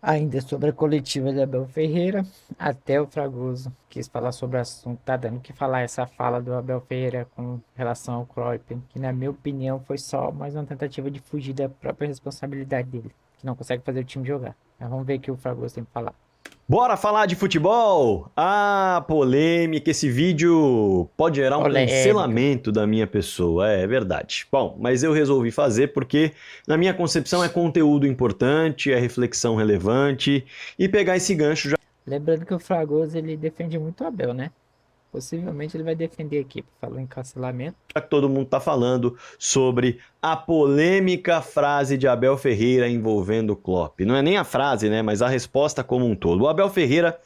Ainda sobre a coletiva de Abel Ferreira, até o Fragoso quis falar sobre o assunto. Tá dando o que falar essa fala do Abel Ferreira com relação ao Cruyff, que na minha opinião foi só mais uma tentativa de fugir da própria responsabilidade dele, que não consegue fazer o time jogar. Mas vamos ver o que o Fragoso tem pra falar. Bora falar de futebol? Ah, polêmica, esse vídeo pode gerar um Polêmica. cancelamento da minha pessoa, é verdade. Bom, mas eu resolvi fazer porque, na minha concepção, é conteúdo importante, é reflexão relevante, e pegar esse gancho já Lembrando que o Fragoso ele defende muito o Abel, né? Possivelmente ele vai defender a equipe. Falou em cancelamento. que todo mundo está falando sobre a polêmica frase de Abel Ferreira envolvendo o Klopp. Não é nem a frase, né, mas a resposta como um todo. O Abel Ferreira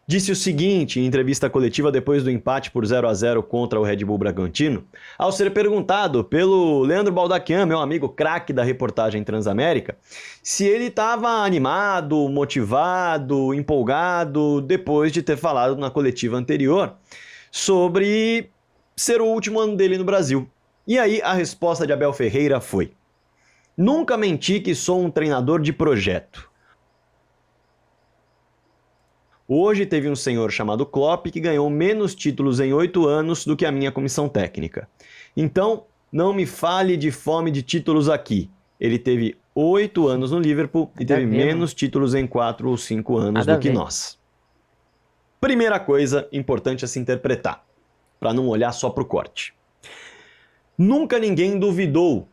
disse o seguinte em entrevista coletiva depois do empate por 0-0 contra o Red Bull Bragantino, ao ser perguntado pelo Leandro Baldaquian, meu amigo craque da reportagem Transamérica, se ele estava animado, motivado, empolgado depois de ter falado na coletiva anterior sobre ser o último ano dele no Brasil. E aí a resposta de Abel Ferreira foi: nunca menti que sou um treinador de projeto. Hoje teve um senhor chamado Klopp que ganhou menos títulos em 8 anos do que a minha comissão técnica. Então, não me fale de fome de títulos aqui. Ele teve 8 anos no Liverpool e Nada a teve ver, mano. menos títulos em 4 ou 5 anos Nada do a que ver. nós. Primeira coisa importante a se interpretar, para não olhar só para o corte. Nunca ninguém duvidou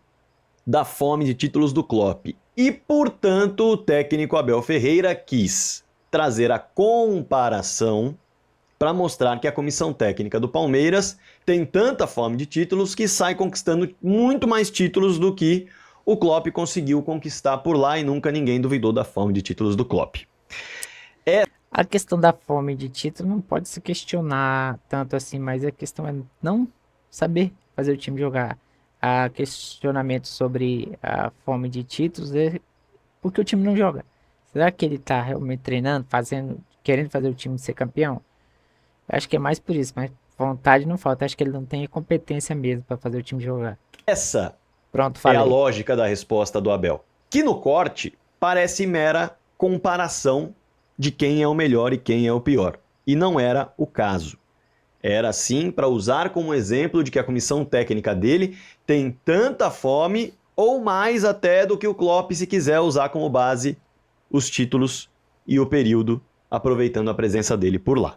da fome de títulos do Klopp e, portanto, o técnico Abel Ferreira quis trazer a comparação para mostrar que a comissão técnica do Palmeiras tem tanta fome de títulos que sai conquistando muito mais títulos do que o Klopp conseguiu conquistar por lá e nunca ninguém duvidou da fome de títulos do Klopp. A questão da fome de título não pode se questionar tanto assim, mas a questão é não saber fazer o time jogar. A questionamento sobre a fome de títulos é porque o time não joga. Será que ele tá realmente treinando, fazendo, querendo fazer o time ser campeão? Eu acho que é mais por isso, mas vontade não falta. Acho que ele não tem a competência mesmo para fazer o time jogar. Essa Pronto, é a falei. lógica da resposta do Abel, que no corte parece mera comparação de quem é o melhor e quem é o pior. E não era o caso. Era sim para usar como exemplo de que a comissão técnica dele tem tanta fome ou mais até do que o Klopp se quiser usar como base os títulos e o período, aproveitando a presença dele por lá.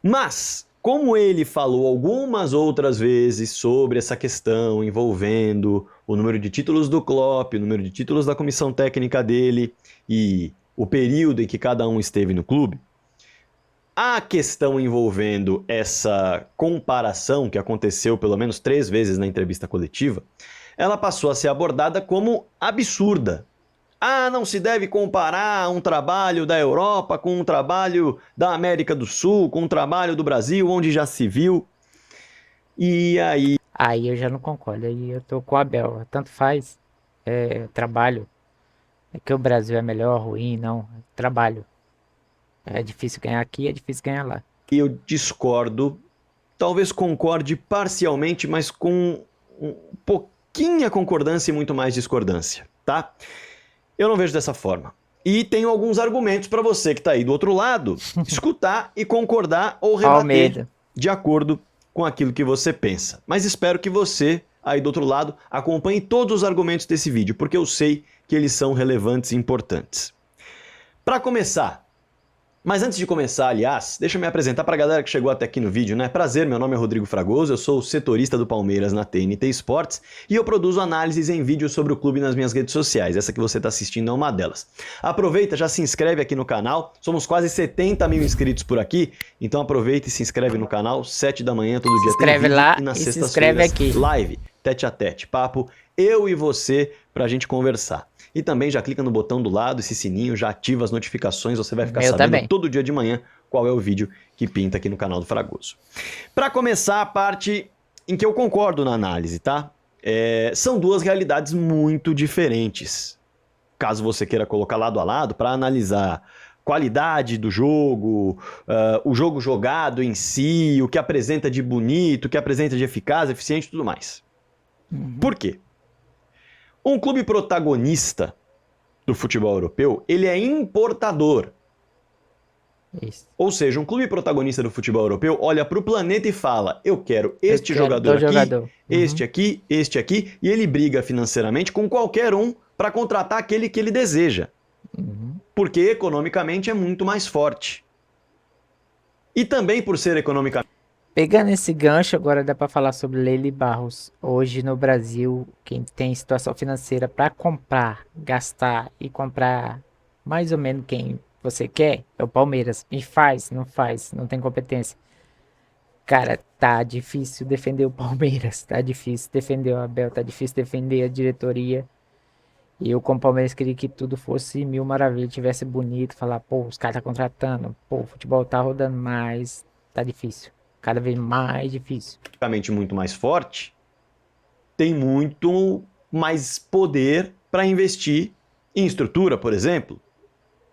Mas, como ele falou algumas outras vezes sobre essa questão envolvendo o número de títulos do Klopp, o número de títulos da comissão técnica dele e o período em que cada um esteve no clube, a questão envolvendo essa comparação, que aconteceu pelo menos 3 vezes na entrevista coletiva, ela passou a ser abordada como absurda. Ah, não se deve comparar um trabalho da Europa com um trabalho da América do Sul, com um trabalho do Brasil, onde já se viu. E aí. Aí eu já não concordo. Aí eu tô com o Abel. Tanto faz. Trabalho. É que o Brasil é melhor, ruim, não. Trabalho. É difícil ganhar aqui, é difícil ganhar lá. Eu discordo, talvez concorde parcialmente, mas com um pouquinha concordância e muito mais discordância, tá? Eu não vejo dessa forma. E tenho alguns argumentos para você que está aí do outro lado escutar e concordar ou Ó o rebater medo. de acordo com aquilo que você pensa. Mas espero que você aí do outro lado acompanhe todos os argumentos desse vídeo, porque eu sei que eles são relevantes e importantes. Para começar, mas antes de começar, aliás, deixa eu me apresentar para a galera que chegou até aqui no vídeo, né? Prazer, meu nome é Rodrigo Fragoso, eu sou o setorista do Palmeiras na TNT Sports e eu produzo análises em vídeo sobre o clube nas minhas redes sociais. Essa que você está assistindo é uma delas. Aproveita, já se inscreve aqui no canal, somos quase 70 mil inscritos por aqui, então aproveita e se inscreve no canal, 7 da manhã todo Se dia tem inscreve vídeo lá e nas e se inscreve sextas-feiras aqui. live, tete a tete, papo, eu e você pra gente conversar. E também já clica no botão do lado, esse sininho, já ativa as notificações, você vai ficar Meu sabendo também. todo dia de manhã qual é o vídeo que pinta aqui no canal do Fragoso. Para começar a parte em que eu concordo na análise, tá? São duas realidades muito diferentes. Caso você queira colocar lado a lado para analisar qualidade do jogo, o jogo jogado em si, o que apresenta de bonito, o que apresenta de eficaz, eficiente e tudo mais. Uhum. Por quê? Um clube protagonista do futebol europeu, ele é importador. Isso. Ou seja, um clube protagonista do futebol europeu olha para o planeta e fala: eu quero Eu este quero jogador tal aqui, jogador. este aqui, este aqui, e ele briga financeiramente com qualquer um para contratar aquele que ele deseja, Uhum. porque economicamente é muito mais forte. E também por ser economicamente Pegando esse gancho, agora dá para falar sobre Leila Barros. Hoje no Brasil, quem tem situação financeira para comprar, gastar e comprar mais ou menos quem você quer é o Palmeiras. E faz, não faz, não tem competência. Cara, tá difícil defender o Palmeiras, tá difícil defender o Abel, tá difícil defender a diretoria. E eu, como Palmeiras, queria que tudo fosse mil maravilhas, tivesse bonito, falar, pô, os caras tá contratando, pô, o futebol tá rodando mais, tá difícil, cada vez mais difícil. muito mais forte, tem muito mais poder para investir em estrutura, por exemplo.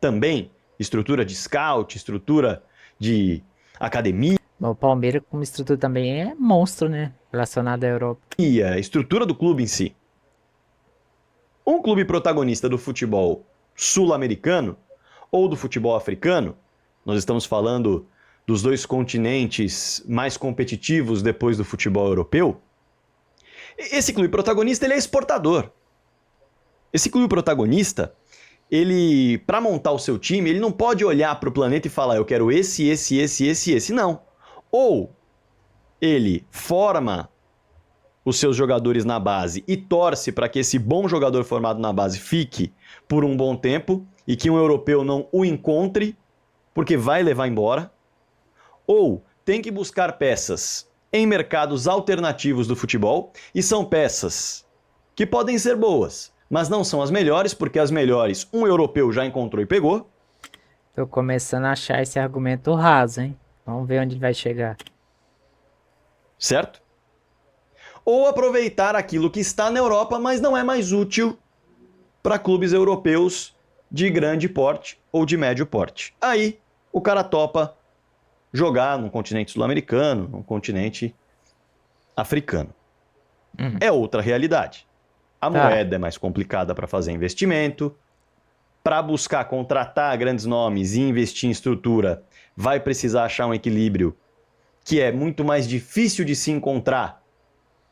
Também estrutura de scout, estrutura de academia, Mas o Palmeiras, como estrutura também, é monstro, né? Relacionado à Europa. estrutura do clube em si. Um clube protagonista do futebol sul-americano ou do futebol africano, nós estamos falando dos dois continentes mais competitivos depois do futebol europeu, esse clube protagonista ele é exportador. Esse clube protagonista, ele, para montar o seu time, ele não pode olhar para o planeta e falar, eu quero esse, não. Ou ele forma os seus jogadores na base e torce para que esse bom jogador formado na base fique por um bom tempo e que um europeu não o encontre, porque vai levar embora. Ou tem que buscar peças em mercados alternativos do futebol, e são peças que podem ser boas, mas não são as melhores, porque as melhores um europeu já encontrou e pegou. Tô começando a achar esse argumento raso, hein? Vamos ver onde ele vai chegar. Certo? Ou aproveitar aquilo que está na Europa, mas não é mais útil para clubes europeus de grande porte ou de médio porte. Aí o cara topa jogar num continente sul-americano, num continente africano. É outra realidade. A Tá. moeda é mais complicada para fazer investimento. Para buscar contratar grandes nomes e investir em estrutura, vai precisar achar um equilíbrio que é muito mais difícil de se encontrar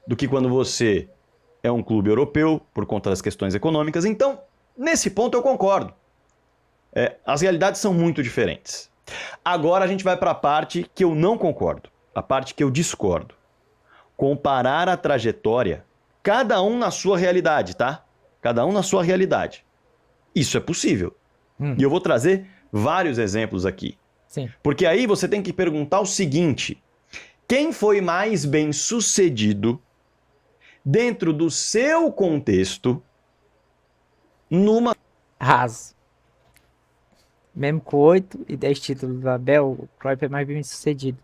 do que quando você é um clube europeu, por conta das questões econômicas. Então, nesse ponto eu concordo. As realidades são muito diferentes. Agora a gente vai para a parte que eu não concordo, a parte que eu discordo. Comparar a trajetória, cada um na sua realidade, tá? Cada um na sua realidade. Isso é possível. E eu vou trazer vários exemplos aqui. Sim. Porque aí você tem que perguntar o seguinte: quem foi mais bem sucedido dentro do seu contexto numa... Raso. Mesmo com 8 e 10 títulos do Abel, o Cruyff é mais bem sucedido.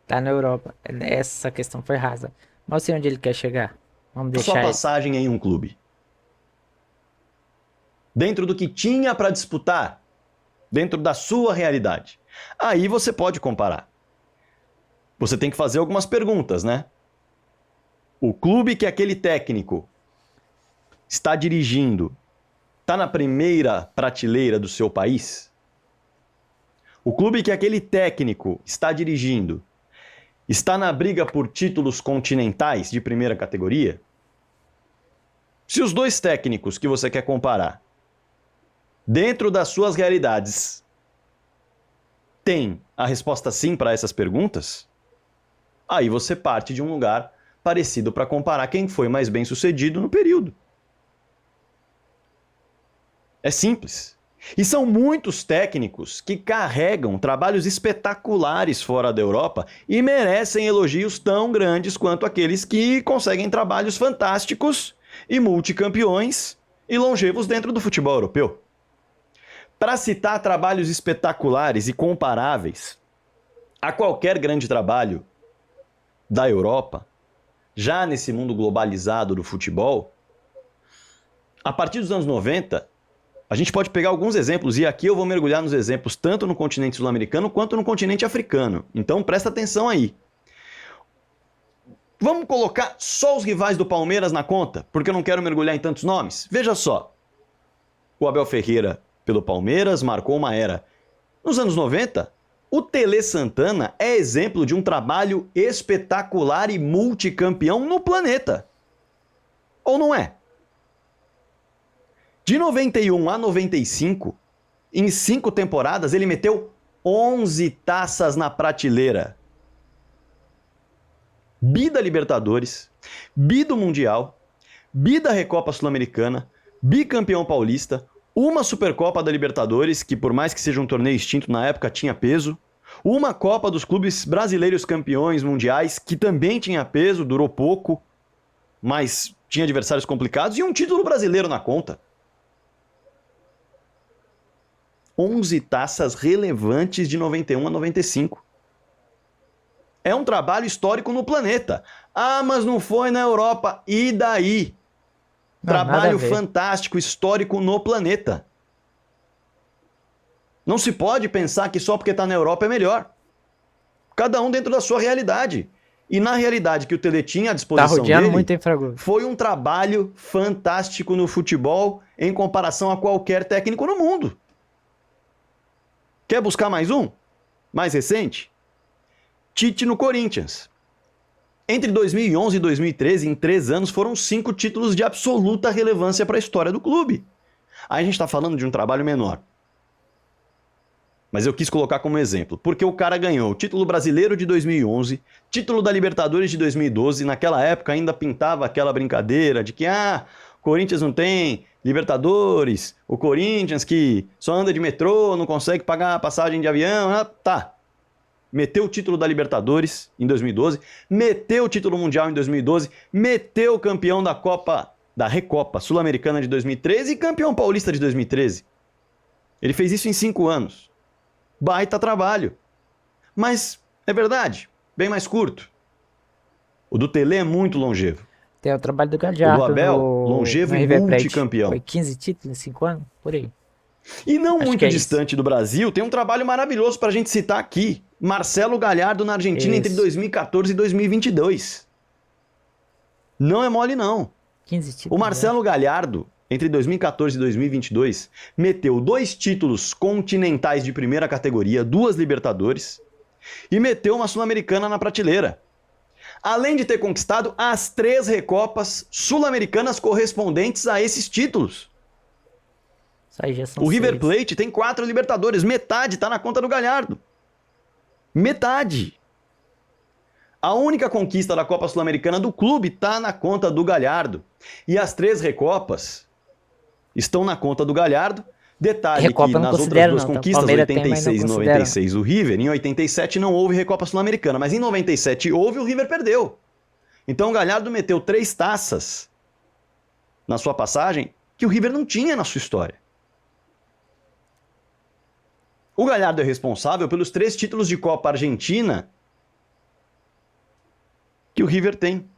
Tá na Europa. Essa questão foi rasa. Mas eu sei onde ele quer chegar. Vamos sua deixar ele. passagem em um clube? Dentro do que tinha para disputar, dentro da sua realidade. Aí você pode comparar. Você tem que fazer algumas perguntas, né? O clube que aquele técnico está dirigindo está na primeira prateleira do seu país? O clube que aquele técnico está dirigindo está na briga por títulos continentais de primeira categoria? Se os dois técnicos que você quer comparar, dentro das suas realidades, têm a resposta sim para essas perguntas, aí você parte de um lugar parecido para comparar quem foi mais bem sucedido no período. É simples. E são muitos técnicos que carregam trabalhos espetaculares fora da Europa e merecem elogios tão grandes quanto aqueles que conseguem trabalhos fantásticos e multicampeões e longevos dentro do futebol europeu. Para citar trabalhos espetaculares e comparáveis a qualquer grande trabalho da Europa, já nesse mundo globalizado do futebol, a partir dos anos 90, a gente pode pegar alguns exemplos, e aqui eu vou mergulhar nos exemplos tanto no continente sul-americano quanto no continente africano. Então presta atenção aí. Vamos colocar só os rivais do Palmeiras na conta, porque eu não quero mergulhar em tantos nomes. Veja só. O Abel Ferreira, pelo Palmeiras, marcou uma era. Nos anos 90, o Tele Santana é exemplo de um trabalho espetacular e multicampeão no planeta. Ou não é? De 91 a 95, em 5 temporadas, ele meteu 11 taças na prateleira. Bi da Libertadores, bi do Mundial, bi da Recopa Sul-Americana, bicampeão paulista, uma Supercopa da Libertadores, que por mais que seja um torneio extinto na época tinha peso, uma Copa dos Clubes Brasileiros Campeões Mundiais, que também tinha peso, durou pouco, mas tinha adversários complicados, e um título brasileiro na conta. 11 taças relevantes de 91 a 95. É um trabalho histórico no planeta. Ah, mas não foi na Europa. E daí? Não, Trabalho fantástico, histórico no planeta. Não se pode pensar que só porque está na Europa é melhor. Cada um dentro da sua realidade. E na realidade que o Tele tinha à disposição dele, muito, hein, Fragoso? foi um trabalho fantástico no futebol em comparação a qualquer técnico no mundo. Quer buscar mais um? Mais recente? Tite no Corinthians. Entre 2011 e 2013, em 3 anos, foram 5 títulos de absoluta relevância para a história do clube. Aí a gente está falando de um trabalho menor. Mas eu quis colocar como exemplo, porque o cara ganhou o título brasileiro de 2011, título da Libertadores de 2012, naquela época ainda pintava aquela brincadeira de que, Corinthians não tem Libertadores, o Corinthians que só anda de metrô, não consegue pagar a passagem de avião, tá. Meteu o título da Libertadores em 2012, meteu o título mundial em 2012, meteu o campeão da Recopa Sul-Americana de 2013 e campeão paulista de 2013. Ele fez isso em 5 anos. Baita trabalho. Mas é verdade, bem mais curto. O do Tele é muito longevo. Tem o trabalho do Galhardo. O do Abel, longevo e multicampeão. Foi 15 títulos em 5 anos? Por aí. E não Acho muito que é distante do Brasil, tem um trabalho maravilhoso pra gente citar aqui. Marcelo Galhardo na Argentina entre 2014 e 2022. Não é mole, não. 15 títulos. O Marcelo Galhardo, entre 2014 e 2022, meteu 2 títulos continentais de primeira categoria, 2 Libertadores, e meteu uma Sul-Americana na prateleira. Além de ter conquistado as 3 Recopas Sul-Americanas correspondentes a esses títulos. Isso aí já são O River 6. Plate tem 4 Libertadores, metade tá na conta do Galhardo. Metade. A única conquista da Copa Sul-Americana do clube tá na conta do Galhardo. E as 3 Recopas estão na conta do Galhardo. Detalhe Recopa que não nas considero, outras 2 não, tá? conquistas, Palmeiras tem, mas 86 e não considero. 96 o River, em 87 não houve Recopa Sul-Americana, mas em 97 houve, o River perdeu. Então o Galhardo meteu 3 taças na sua passagem que o River não tinha na sua história. O Galhardo é responsável pelos 3 títulos de Copa Argentina que o River tem.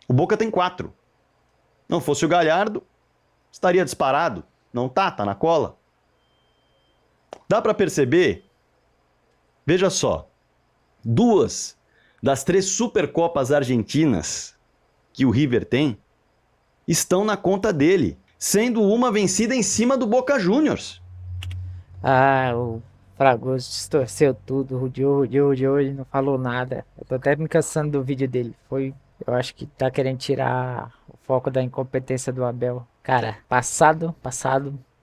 O Boca tem 4. Não fosse o Galhardo, estaria disparado. Não tá na cola. Dá para perceber? Veja só. 2 das 3 Supercopas argentinas que o River tem estão na conta dele, sendo uma vencida em cima do Boca Juniors. O Fragoso distorceu tudo, rodeou, ele não falou nada. Eu tô até me cansando do vídeo dele. Eu acho que tá querendo tirar o foco da incompetência do Abel. Cara, passado,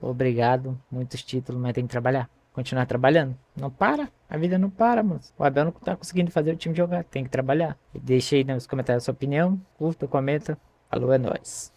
obrigado, muitos títulos, mas tem que trabalhar. Continuar trabalhando. Não para, a vida não para, mano. O Abel não tá conseguindo fazer o time jogar, tem que trabalhar. Deixa aí nos comentários a sua opinião, curta, comenta. Falou, é nóis.